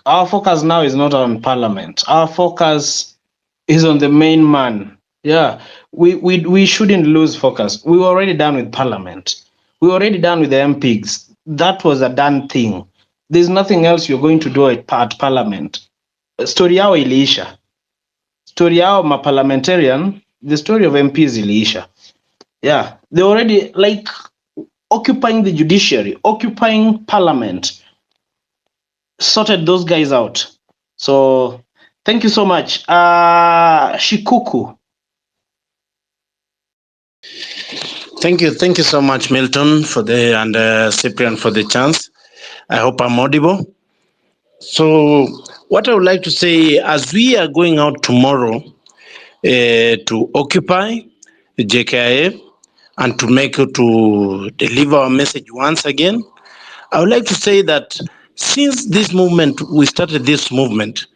Our focus now is not on parliament. Our focus is on the main man. Yeah, we shouldn't lose focus. We were already done with parliament. We were already done with the MPs. That was a done thing. There's nothing else you're going to do at parliament. Story yao iliisha. Story yao ma parliamentarian, the story of MPs iliisha. Yeah, they already like occupying the judiciary, occupying parliament, sorted those guys out. So thank you so much. Shikuku. Thank you so much, Milton, for the and Cyprian for the chance. I hope I'm audible. So, what I would like to say, as we are going out tomorrow to occupy the JKIA and to make to deliver our message once again, I would like to say that since this movement, we started this movement,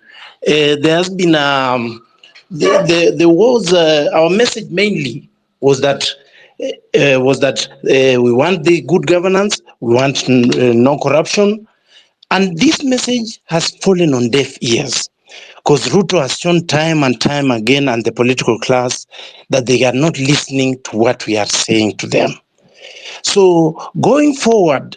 there has been there was our message mainly was that we want the good governance, we want no corruption, and this message has fallen on deaf ears because Ruto has shown time and time again, and the political class, that they are not listening to what we are saying to them. So going forward,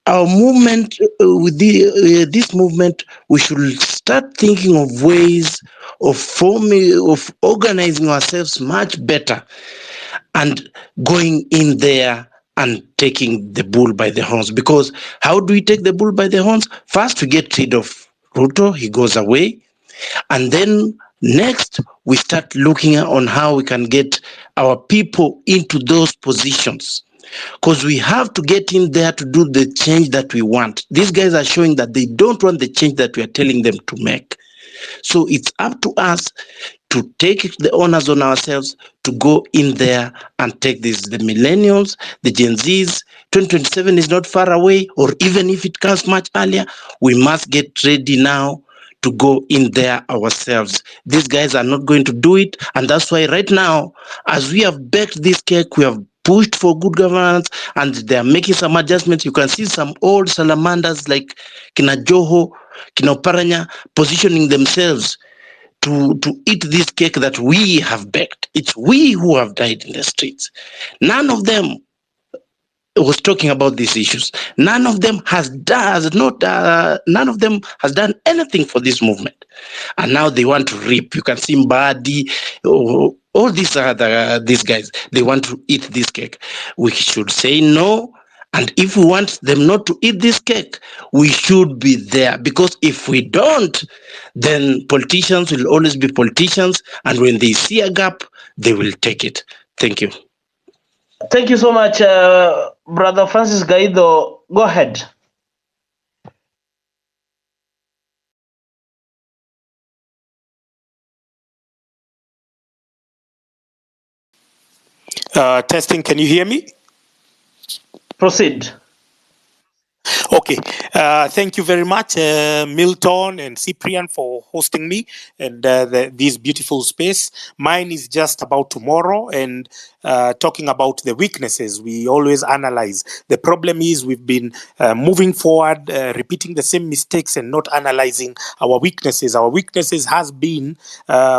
our movement with this movement, we should start thinking of ways of forming, of organizing ourselves much better, and going in there and taking the bull by the horns. Because how do we take the bull by the horns? First, we get rid of Ruto, he goes away, and then next we start looking on how we can get our people into those positions, because we have to get in there to do the change that we want. These guys are showing that they don't want the change that we are telling them to make. So it's up to us to take the honors on ourselves to go in there and take this. The millennials, the Gen Zs, 2027 is not far away, or even if it comes much earlier, we must get ready now to go in there ourselves. These guys are not going to do it, and that's why right now, as we have baked this cake, we have pushed for good governance, and they are making some adjustments. You can see some old salamanders like Kina Joho, Kina Paranya positioning themselves to eat this cake that we have baked. It's we who have died in the streets. None of them was talking about these issues. None of them has none of them has done anything for this movement, and now they want to reap. You can see Mbadi, all these these guys. They want to eat this cake. We should say no. And if we want them not to eat this cake, we should be there. Because if we don't, then politicians will always be politicians. And when they see a gap, they will take it. Thank you. Thank you so much, Brother Francis Gaido. Go ahead. Testing, can you hear me? Proceed. Okay, thank you very much, Milton and Cyprian, for hosting me and this beautiful space. Mine is just about tomorrow and talking about the weaknesses. We always analyze. The problem is we've been moving forward, repeating the same mistakes and not analyzing our weaknesses. Our weaknesses has been,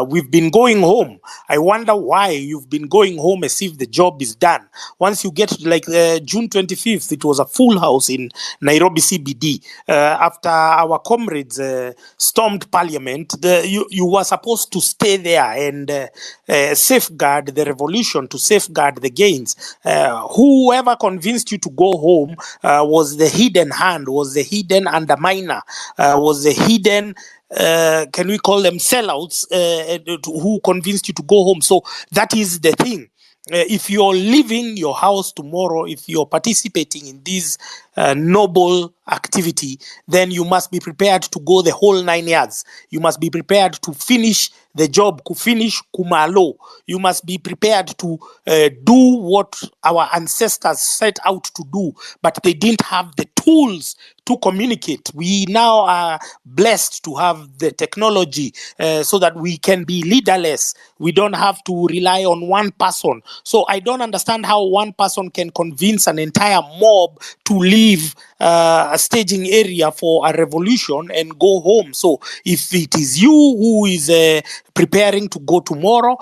we've been going home. I wonder why you've been going home as if the job is done. Once you get like June 25th, it was a full house in Nairobi CBD. After our comrades stormed parliament, you were supposed to stay there and safeguard the revolution, to safeguard the gains. Whoever convinced you to go home was the hidden hand, was the hidden underminer, was the hidden can we call them sellouts who convinced you to go home. So that is the thing. If you're leaving your house tomorrow, if you're participating in this noble activity, then you must be prepared to go the whole 9 years. You must be prepared to finish the job, to finish kumalo. You must be prepared to do what our ancestors set out to do, but they didn't have the tools to communicate. We now are blessed to have the technology so that we can be leaderless. We don't have to rely on one person. So I don't understand how one person can convince an entire mob to leave a staging area for a revolution and go home. So if it is you who is preparing to go tomorrow,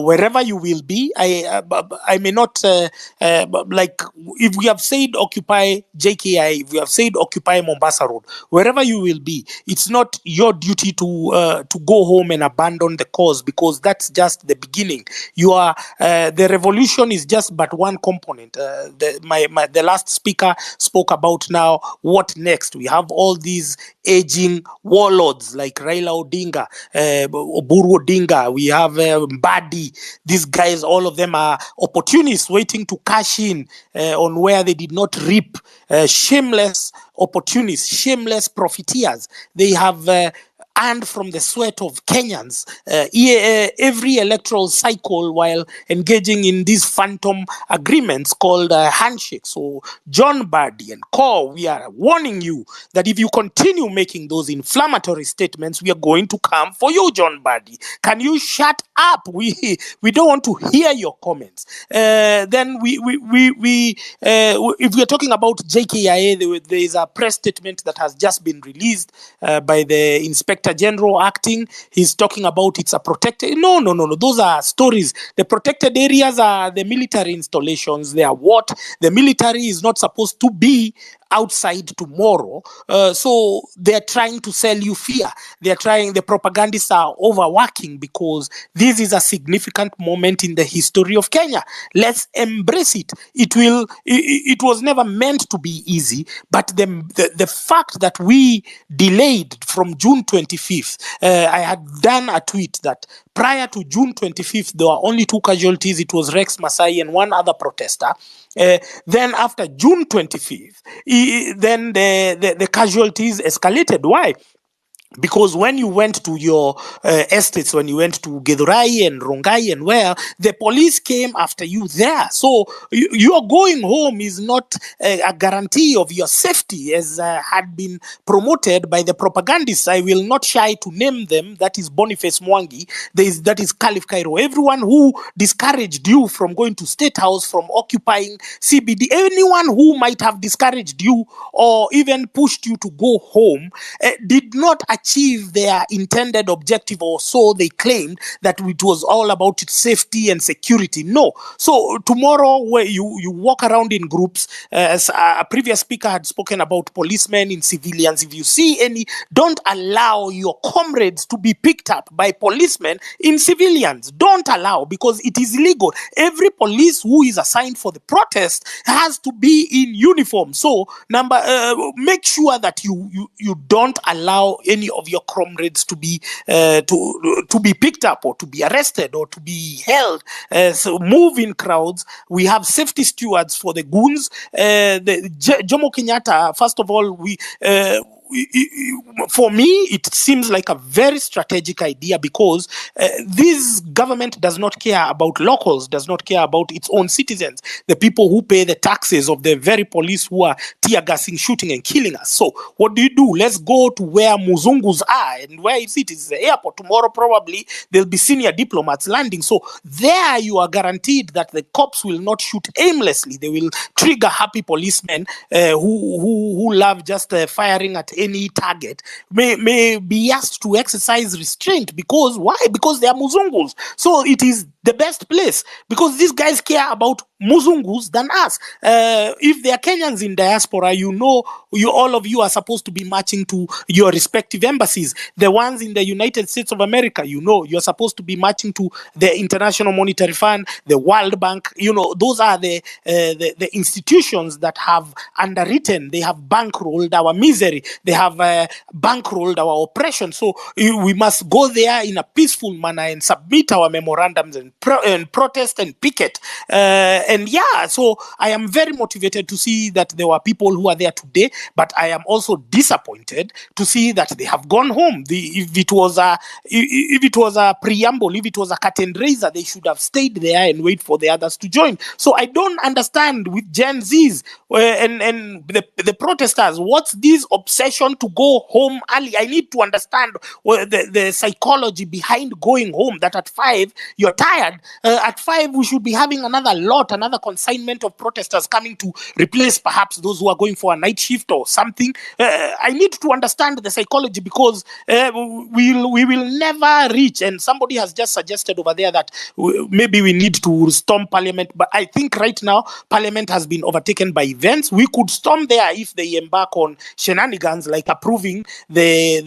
wherever you will be, I may not like, if we have said occupy JKI, if we have said occupy Mombasa Road, wherever you will be, it's not your duty to go home and abandon the cause, because that's just the beginning. You are the revolution is just but one component. The last speaker spoke about now what next. We have all these aging warlords like Raila Odinga, Oburu Odinga. We have Mbadi. These guys, all of them are opportunists waiting to cash in on where they did not reap. Shameless opportunists, shameless profiteers. They have earned from the sweat of Kenyans every electoral cycle while engaging in these phantom agreements called handshakes. So John Badi and Co, we are warning you that if you continue making those inflammatory statements, we are going to come for you, John Badi. Can you shut up? We don't want to hear your comments. Then if we are talking about JKIA, there is a press statement that has just been released by the Inspector General acting. He's talking about it's a protected. No. Those are stories. The protected areas are the military installations. They are what the military is not supposed to be outside tomorrow. So they're trying to sell you fear. The propagandists are overworking because this is a significant moment in the history of Kenya. Let's embrace it. It was never meant to be easy, but the fact that we delayed from June 25th, I had done a tweet that prior to June 25th, there were only 2 casualties. It was Rex Masai and one other protester. Then after June 25th, then the casualties escalated. Why? Because when you went to your estates, when you went to Githurai and Rongai and where, the police came after you there. So your going home is not a guarantee of your safety, as had been promoted by the propagandists. I will not shy to name them. That is Boniface Mwangi. That is Caliph Cairo. Everyone who discouraged you from going to Statehouse, from occupying CBD, anyone who might have discouraged you or even pushed you to go home, did not achieve their intended objective, or so they claimed, that it was all about its safety and security. No. So tomorrow, where you walk around in groups, as a previous speaker had spoken about policemen in civilians, if you see any, don't allow your comrades to be picked up by policemen in civilians. Don't allow, because it is illegal. Every police who is assigned for the protest has to be in uniform. So make sure that you don't allow any of your comrades to be picked up or to be arrested or to be held. So move in crowds. We have safety stewards for the goons. Jomo Kenyatta, first of all, for me, it seems like a very strategic idea, because this government does not care about locals, does not care about its own citizens, the people who pay the taxes of the very police who are tear gassing, shooting and killing us. So what do? Let's go to where Muzungus are. And where is it? It's the airport. Tomorrow probably there'll be senior diplomats landing. So there you are guaranteed that the cops will not shoot aimlessly. They will trigger happy policemen who love just firing at any target, may be asked to exercise restraint. Because why? Because they are Muzungus. So it is the best place, because these guys care about Muzungus than us. If they are Kenyans in diaspora, all of you are supposed to be marching to your respective embassies. The ones in the United States of America, you're supposed to be marching to the International Monetary Fund, the World Bank. Those are the institutions that have underwritten, they have bankrolled our misery, they have bankrolled our oppression. So we must go there in a peaceful manner and submit our memorandums and protest and picket. So I am very motivated to see that there were people who are there today, but I am also disappointed to see that they have gone home. If it was a preamble, if it was a curtain raiser, they should have stayed there and wait for the others to join. So I don't understand with Gen Zs and the protesters, what's this obsession to go home early. I need to understand the psychology behind going home, that at 5 you're tired. At 5 we should be having another consignment of protesters coming to replace perhaps those who are going for a night shift or something. I need to understand the psychology, because we will never reach. And somebody has just suggested over there that maybe we need to storm Parliament, but I think right now Parliament has been overtaken by events. We could storm there if they embark on shenanigans like approving the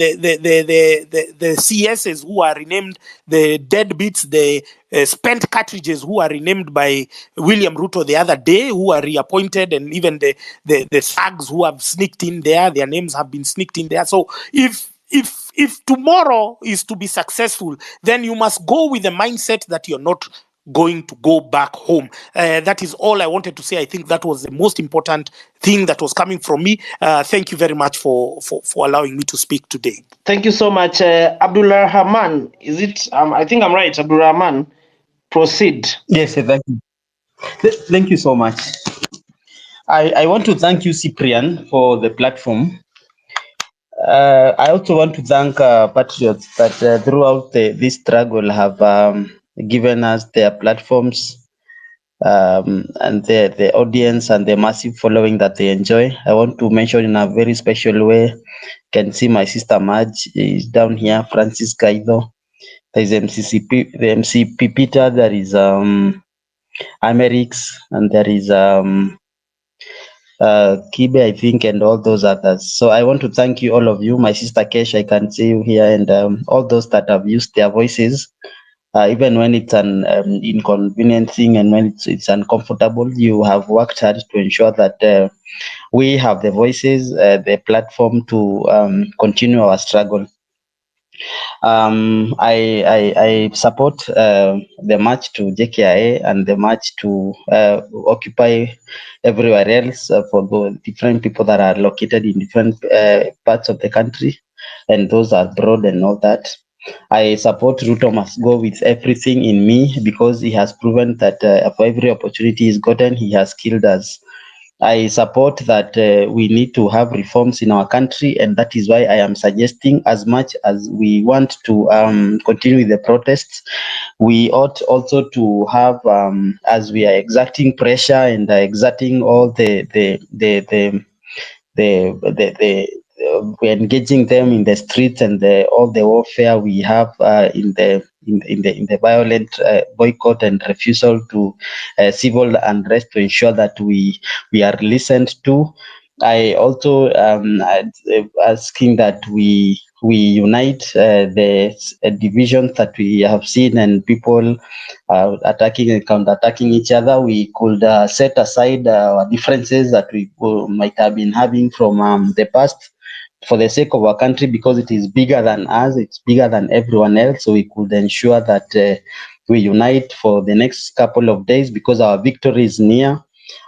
CSs who are renamed the deadbeats, the spent cartridges who are renamed by William Ruto the other day, who are reappointed, and even the thugs who have sneaked in there, their names have been sneaked in there. So if tomorrow is to be successful, then you must go with the mindset that you're not going to go back home. That is all I wanted to say. I think that was the most important thing that was coming from me. Thank you very much for allowing me to speak today. Thank you so much, Abdullah Rahman. Is it? I think I'm right, Abdullah Rahman. Proceed. Yes, thank you. Thank you so much. I want to thank you, Cyprian, for the platform. I also want to thank patriots that throughout this struggle have given us their platforms and the audience and the massive following that they enjoy. I want to mention in a very special way, can see my sister Madge is down here, Francis Kaido. There is MCCP, the MCP Peter, there is Amerix, and there is Kibe, I think, and all those others. So I want to thank you, all of you. My sister Kesh, I can see you here, and all those that have used their voices, even when it's an inconvenient thing and when it's uncomfortable. You have worked hard to ensure that we have the voices, the platform to continue our struggle. I support the march to JKIA and the march to Occupy everywhere else for the different people that are located in different parts of the country and those abroad and all that. I support Ruto must go with everything in me, because he has proven that for every opportunity he's gotten, he has killed us. I support that we need to have reforms in our country, and that is why I am suggesting, as much as we want to continue with the protests, we ought also to have, as we are exerting pressure and exerting all we're engaging them in the streets and all the warfare we have in the violent boycott and refusal to civil unrest, to ensure that we are listened to. I also asking that we unite the divisions that we have seen and people attacking and counter-attacking each other. We could set aside our differences that we might have been having from the past, for the sake of our country, because it is bigger than us, it's bigger than everyone else. So we could ensure that we unite for the next couple of days, because our victory is near.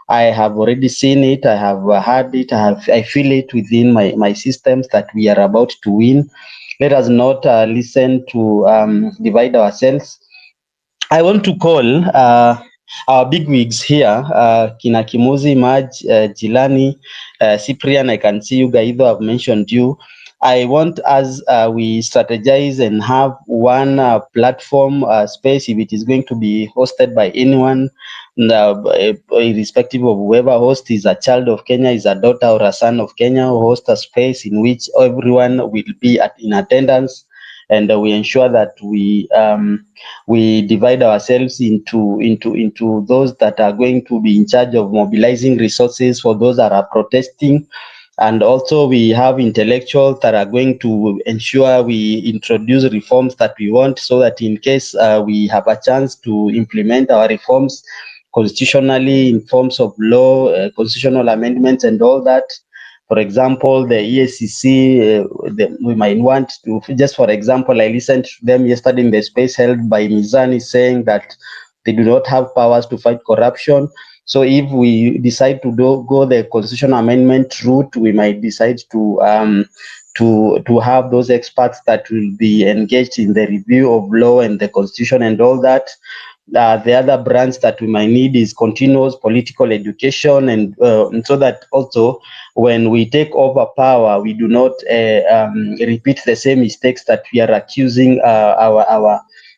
I have already seen it, I have heard it, I feel it within my systems that we are about to win. Let us not listen to divide ourselves. I want to call our bigwigs here, Kina Kimuzi, Maj, Jilani, Cyprian. I can see you, Gaido, I've mentioned you. I want, as we strategize and have one platform space, if it is going to be hosted by anyone, irrespective of whoever host is a child of Kenya, is a daughter or a son of Kenya, who host a space in which everyone will be in attendance, and we ensure that we divide ourselves into those that are going to be in charge of mobilizing resources for those that are protesting. And also we have intellectuals that are going to ensure we introduce reforms that we want, so that in case we have a chance to implement our reforms constitutionally in forms of law, constitutional amendments and all that. For example, the EACC, we might want to, just for example, I listened to them yesterday in the space held by Mizani, saying that they do not have powers to fight corruption. So if we decide to go the constitutional amendment route, we might decide to have those experts that will be engaged in the review of law and the constitution and all that. The other branch that we might need is continuous political education, and so that also when we take over power, we do not repeat the same mistakes that we are accusing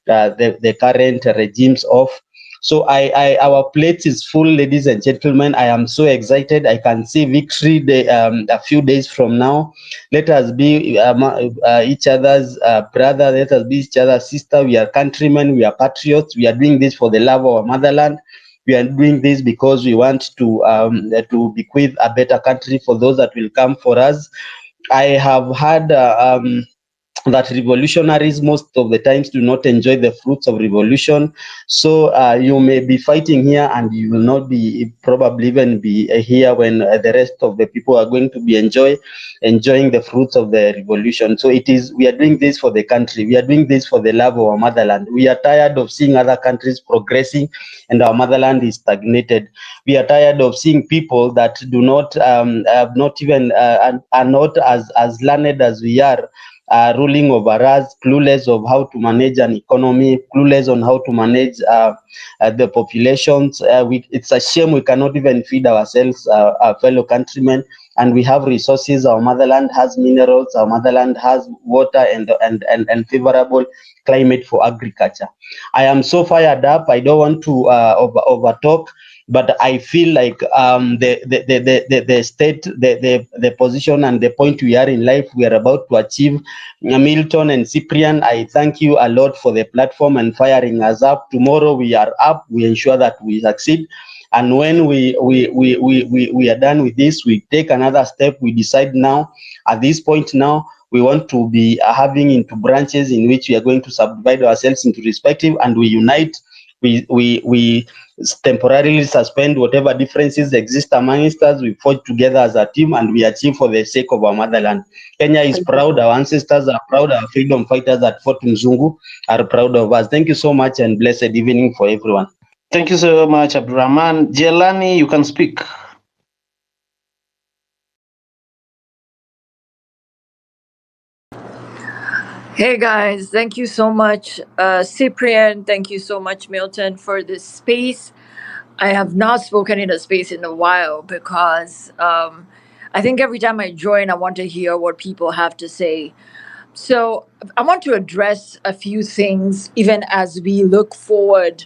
the current regimes of. So our plate is full, ladies and gentlemen. I am so excited. I can see victory a few days from now. Let us be each other's brother. Let us be each other's sister. We are countrymen. We are patriots. We are doing this for the love of our motherland. We are doing this because we want to bequeath a better country for those that will come for us. I have had that revolutionaries most of the times do not enjoy the fruits of revolution. So you may be fighting here and you will not be probably even be here when the rest of the people are going to be enjoying the fruits of the revolution. So we are doing this for the country. We are doing this for the love of our motherland. We are tired of seeing other countries progressing and our motherland is stagnated. We are tired of seeing people that do not have not even are not as learned as we are, ruling over us, clueless of how to manage an economy, clueless on how to manage the populations. It's a shame we cannot even feed ourselves, our fellow countrymen, and we have resources. Our motherland has minerals. Our motherland has water and favorable climate for agriculture. I am so fired up. I don't want to over talk, but I feel like the state, the position and the point we are in life, we are about to achieve. Milton and Cyprian, I thank you a lot for the platform and firing us up. Tomorrow we are up. We ensure that we succeed. And when we are done with this, we take another step. We decide now, at this point now, we want to be having into branches in which we are going to subdivide ourselves into respective, and we unite. We temporarily suspend whatever differences exist amongst us. We forge together as a team and we achieve for the sake of our motherland. Kenya is proud. Our ancestors are proud. Our freedom fighters at Fort Mzungu are proud of us. Thank you so much and blessed evening for everyone. Thank you so much, Abdurrahman. Jelani, you can speak. Hey guys, thank you so much, Cyprian. Thank you so much, Milton, for this space. I have not spoken in a space in a while because I think every time I join, I want to hear what people have to say. So I want to address a few things even as we look forward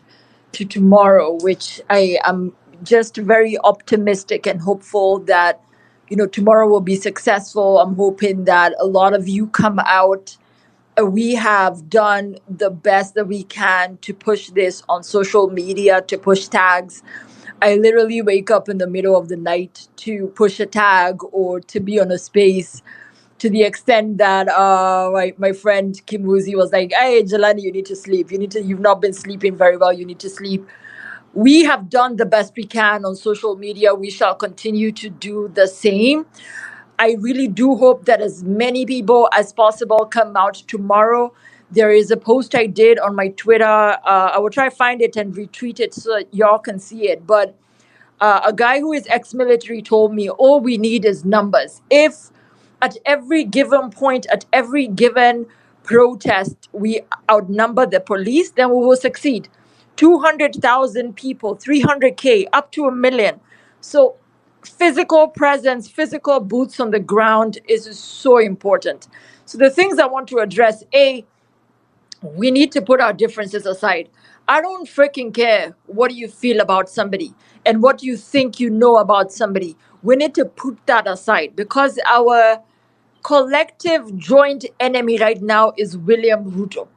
to tomorrow, which I am just very optimistic and hopeful that, tomorrow will be successful. I'm hoping that a lot of you come out. We have done the best that we can to push this on social media, to push tags. I literally wake up in the middle of the night to push a tag or to be on a space, to the extent that my friend Kim Woozy was like, "Hey, Jelani, you need to sleep. You've not been sleeping very well. You need to sleep." We have done the best we can on social media. We shall continue to do the same. I really do hope that as many people as possible come out tomorrow. There is a post I did on my Twitter. I will try to find it and retweet it so that y'all can see it. But a guy who is ex-military told me all we need is numbers. If at every given point, at every given protest, we outnumber the police, then we will succeed. 200,000 people, 300K, up to 1 million. So physical presence, physical boots on the ground is so important. So the things I want to address, we need to put our differences aside. I don't freaking care what you feel about somebody and what you think you know about somebody. We need to put that aside because our collective joint enemy right now is William Ruto.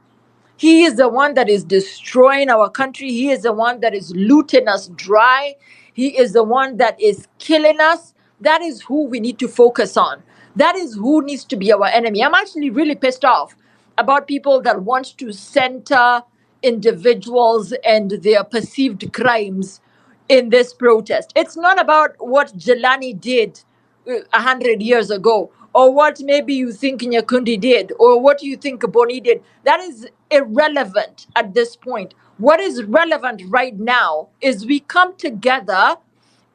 He is the one that is destroying our country. He is the one that is looting us dry. He is the one that is killing us. That is who we need to focus on. That is who needs to be our enemy. I'm actually really pissed off about people that want to center individuals and their perceived crimes in this protest. It's not about what Jelani did 100 years ago, or what maybe you think Nyakundi did, or what you think Boni did. That is irrelevant at this point. What is relevant right now is we come together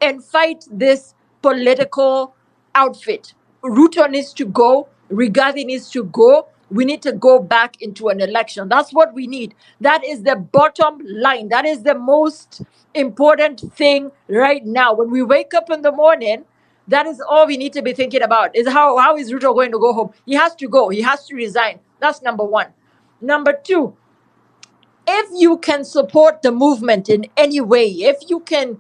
and fight this political outfit. Ruto needs to go. Rigathi needs to go. we need to go back into an election. That's what we need. That is the bottom line. That is the most important thing right now. When we wake up in the morning, that is all we need to be thinking about, is how is Ruto going to go home? He has to go. He has to resign. That's number one. Number two, if you can support the movement in any way, if you can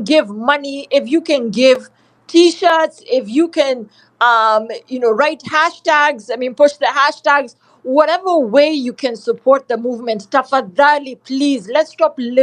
give money, if you can give t-shirts, if you can write hashtags, I mean push the hashtags, whatever way you can support the movement, tafadhali, please, let's stop living